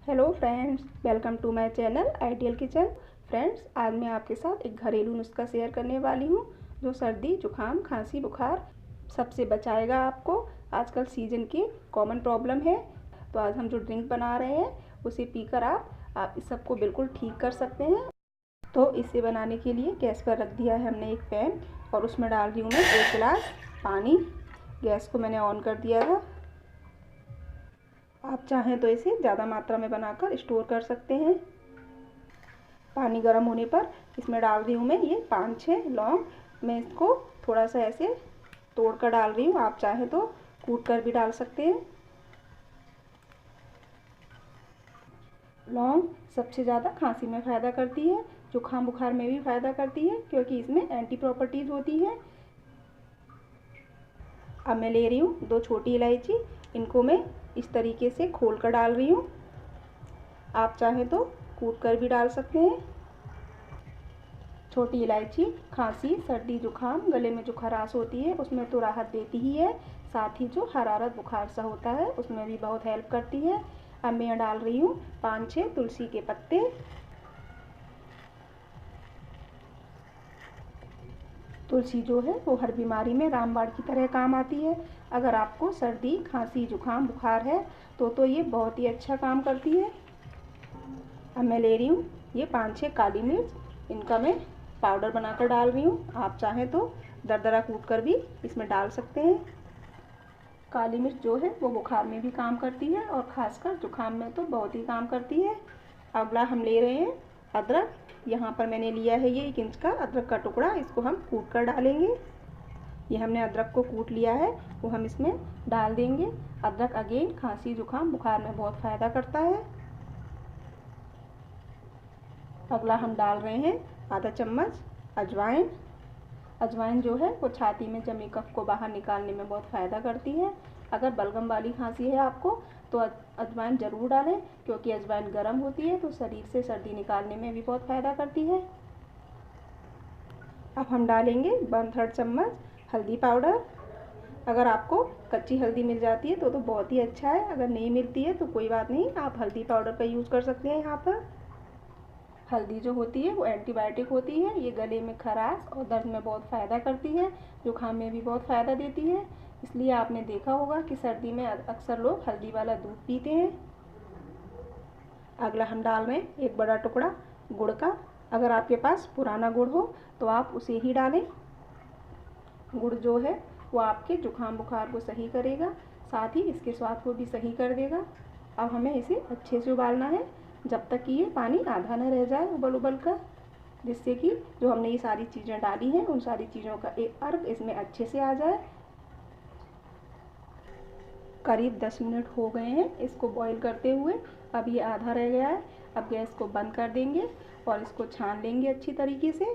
Hello friends, welcome to my channel ideal kitchen. Friends, आज मैं आपके साथ एक घरेलू नुस्खा शेयर करने वाली हूँ जो सर्दी जुकाम खांसी बुखार सबसे बचाएगा आपको। आजकल सीजन की कॉमन प्रॉब्लम है, तो आज हम जो ड्रिंक बना रहे हैं उसे पीकर आप इस सबको बिल्कुल ठीक कर सकते हैं। तो इसे बनाने के लिए गैस पर रख दिया है हमने एक पैन और उसमें डाल रही हूँ मैं 1 गिलास पानी। गैस को मैंने ऑन कर दिया था। आप चाहें तो इसे ज़्यादा मात्रा में बनाकर स्टोर कर सकते हैं। पानी गर्म होने पर इसमें डाल रही हूँ मैं ये 5-6 लौंग। मैं इसको थोड़ा सा ऐसे तोड़ कर डाल रही हूँ, आप चाहें तो कूट कर भी डाल सकते हैं। लौंग सबसे ज़्यादा खांसी में फ़ायदा करती है, जुकाम बुखार में भी फ़ायदा करती है क्योंकि इसमें एंटी प्रॉपर्टीज़ होती है। अब मैं ले रही हूँ 2 छोटी इलायची, इनको मैं इस तरीके से खोल कर डाल रही हूँ, आप चाहें तो कूट कर भी डाल सकते हैं। छोटी इलायची खांसी सर्दी जुकाम गले में जो खराश होती है उसमें तो राहत देती ही है, साथ ही जो हरारत बुखार सा होता है उसमें भी बहुत हेल्प करती है। अब मैं डाल रही हूँ 5-6 तुलसी के पत्ते। तुलसी जो है वो हर बीमारी में रामबाण की तरह काम आती है। अगर आपको सर्दी खांसी जुकाम बुखार है तो ये बहुत ही अच्छा काम करती है। अब मैं ले रही हूँ ये 5-6 काली मिर्च, इनका मैं पाउडर बनाकर डाल रही हूँ, आप चाहें तो दरदरा कूट कर भी इसमें डाल सकते हैं। काली मिर्च जो है वो बुखार में भी काम करती है और ख़ासकर जुकाम में तो बहुत ही काम करती है। अगला हम ले रहे हैं अदरक। यहाँ पर मैंने लिया है ये 1 इंच का अदरक का टुकड़ा, इसको हम कूट कर डालेंगे। ये हमने अदरक को कूट लिया है वो हम इसमें डाल देंगे। अदरक अगेन खांसी जुकाम बुखार में बहुत फ़ायदा करता है। अगला हम डाल रहे हैं आधा चम्मच अजवाइन। अजवाइन जो है वो छाती में जमी कफ को बाहर निकालने में बहुत फ़ायदा करती है। अगर बलगम वाली खांसी है आपको तो अजवाइन ज़रूर डालें क्योंकि अजवाइन गर्म होती है तो शरीर से सर्दी निकालने में भी बहुत फ़ायदा करती है। अब हम डालेंगे 1/3 चम्मच हल्दी पाउडर। अगर आपको कच्ची हल्दी मिल जाती है तो बहुत ही अच्छा है, अगर नहीं मिलती है तो कोई बात नहीं, आप हल्दी पाउडर का यूज़ कर सकते हैं। यहाँ पर हल्दी जो होती है वो एंटीबायोटिक होती है, ये गले में खराश और दर्द में बहुत फ़ायदा करती है, जुकाम में भी बहुत फ़ायदा देती है। इसलिए आपने देखा होगा कि सर्दी में अक्सर लोग हल्दी वाला दूध पीते हैं। अगला हम डाल रहे हैं 1 बड़ा टुकड़ा गुड़ का। अगर आपके पास पुराना गुड़ हो तो आप उसे ही डालें। गुड़ जो है वो आपके जुकाम बुखार को सही करेगा, साथ ही इसके स्वाद को भी सही कर देगा। अब हमें इसे अच्छे से उबालना है जब तक कि ये पानी आधा न रह जाए उबल उबल कर, जिससे कि जो हमने ये सारी चीज़ें डाली हैं उन सारी चीज़ों का एक अर्क इसमें अच्छे से आ जाए। करीब 10 मिनट हो गए हैं इसको बॉईल करते हुए, अब ये आधा रह गया है। अब गैस को बंद कर देंगे और इसको छान लेंगे अच्छी तरीके से।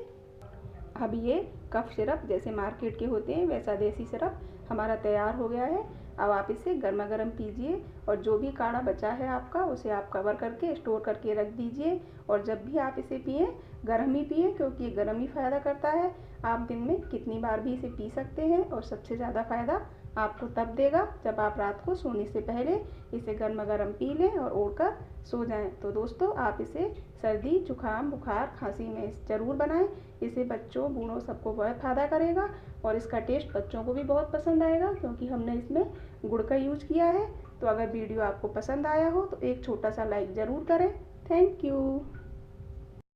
अब ये कफ सिरप जैसे मार्केट के होते हैं वैसा देसी सिरप हमारा तैयार हो गया है। अब आप इसे गर्मा गर्म पीजिए और जो भी काढ़ा बचा है आपका उसे आप कवर करके स्टोर करके रख दीजिए, और जब भी आप इसे पिए गर्म ही पिए क्योंकि ये गर्म ही फ़ायदा करता है। आप दिन में कितनी बार भी इसे पी सकते हैं और सबसे ज़्यादा फ़ायदा आपको तब देगा जब आप रात को सोने से पहले इसे गर्मा गर्म पी लें और ओढ़कर सो जाएं। तो दोस्तों, आप इसे सर्दी जुकाम बुखार खांसी में ज़रूर बनाएं। इसे बच्चों बूढ़ों सबको बहुत फ़ायदा करेगा और इसका टेस्ट बच्चों को भी बहुत पसंद आएगा क्योंकि हमने इसमें गुड़ का यूज किया है। तो अगर वीडियो आपको पसंद आया हो तो एक छोटा सा लाइक ज़रूर करें। Thank you.